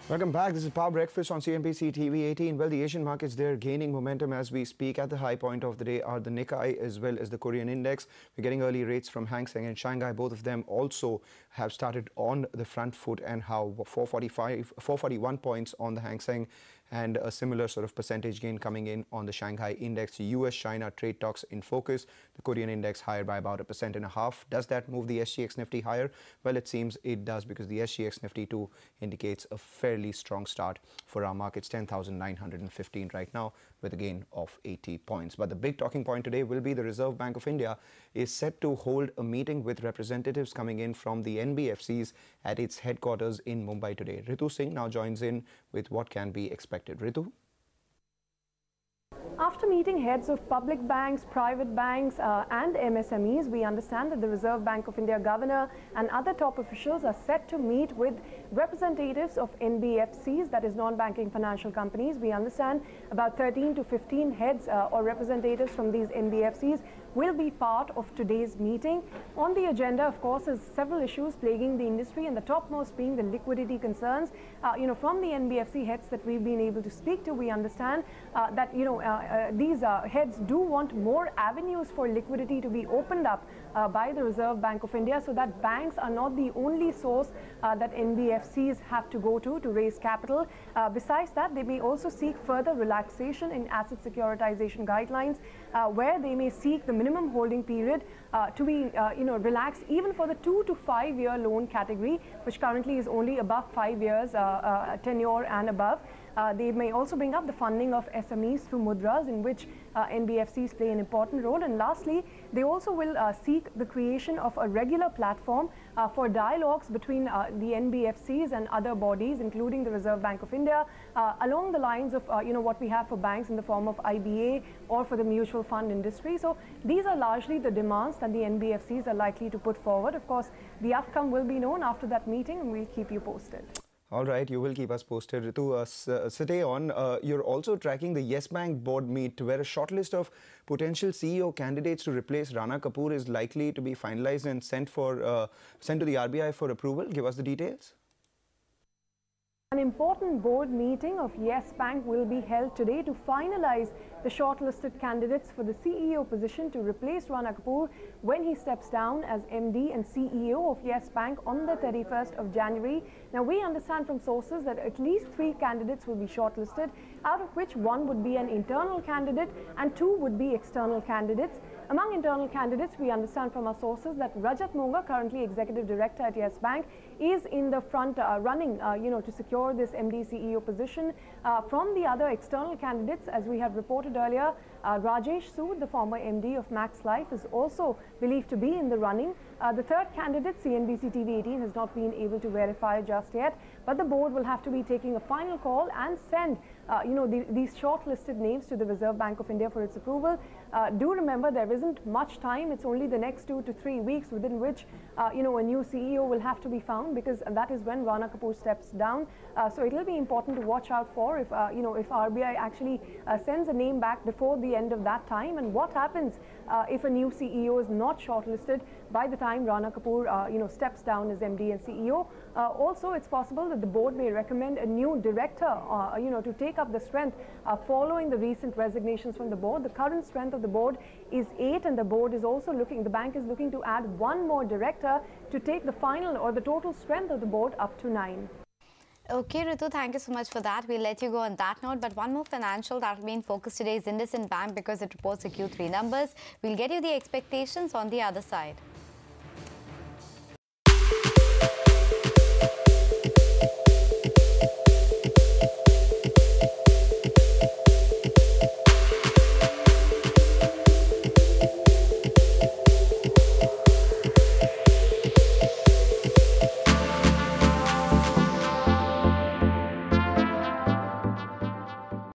Welcome back. This is Power Breakfast on CNBC TV 18. Well, the Asian markets, they're gaining momentum as we speak. At the high point of the day are the Nikkei as well as the Korean index. We're getting early rates from Hang Seng and Shanghai. Both of them also have started on the front foot, and how 441 points on the Hang Seng and a similar sort of percentage gain coming in on the Shanghai index. US-China trade talks in focus. The Korean index higher by about 1.5%. Does that move the SGX Nifty higher? Well, it seems it does, because the SGX Nifty 2 indicates a fairly strong start for our markets. 10,915 right now with a gain of 80 points. But the big talking point today will be the Reserve Bank of India is set to hold a meeting with representatives coming in from the NBFCs at its headquarters in Mumbai today. Ritu Singh now joins in with what can be expected. Ritu? After meeting heads of public banks, private banks and MSMEs, we understand that the Reserve Bank of India governor and other top officials are set to meet with representatives of NBFCs, that is non-banking financial companies. We understand about 13 to 15 heads or representatives from these NBFCs will be part of today's meeting. On the agenda, of course, is several issues plaguing the industry, and the topmost being the liquidity concerns. From the NBFC heads that we've been able to speak to, we understand that these heads do want more avenues for liquidity to be opened up by the Reserve Bank of India, so that banks are not the only source that NBFCs have to go to raise capital. Besides that, they may also seek further relaxation in asset securitization guidelines, where they may seek the minimum holding period to be relaxed even for the 2 to 5 year loan category, which currently is only above 5 years tenure and above. They may also bring up the funding of SMEs through mudras, in which NBFCs play an important role. And lastly, they also will seek the creation of a regular platform for dialogues between the NBFCs and other bodies, including the Reserve Bank of India, along the lines of what we have for banks in the form of IBA or for the mutual fund industry. So these are largely the demands that the NBFCs are likely to put forward. Of course, the outcome will be known after that meeting, and we'll keep you posted. All right, you will keep us posted. Ritu, stay on. You're also tracking the Yes Bank board meet, where a shortlist of potential CEO candidates to replace Rana Kapoor is likely to be finalized and sent to the RBI for approval. Give us the details. An important board meeting of Yes Bank will be held today to finalize the shortlisted candidates for the CEO position to replace Rana Kapoor when he steps down as MD and CEO of Yes Bank on the 31st of January. Now, we understand from sources that at least 3 candidates will be shortlisted, out of which 1 would be an internal candidate and 2 would be external candidates. Among internal candidates, we understand from our sources that Rajat Monga, currently Executive Director at Yes Bank, is in the front running, to secure this MD CEO position. From the other external candidates, as we have reported earlier, Rajesh Sood, the former MD of Max Life, is also believed to be in the running. The third candidate, CNBC TV 18, has not been able to verify just yet, but the board will have to be taking a final call and send these shortlisted names to the Reserve Bank of India for its approval. Do remember, there isn't much time. It's only the next 2 to 3 weeks within which a new CEO will have to be found, because that is when Rana Kapoor steps down. So it will be important to watch out for if RBI actually sends a name back before the end of that time, and what happens if a new CEO is not shortlisted by the time Rana Kapoor steps down as MD and CEO. Also, it's possible that the board may recommend a new director to take up the strength following the recent resignations from the board. The current strength of the board is 8, and the bank is looking to add 1 more director to take the final or the total strength of the board up to 9. Okay, Ritu, thank you so much for that. We'll let you go on that note. But one more financial that will be in focus today is IndusInd Bank, because it reports the Q3 numbers. We'll get you the expectations on the other side.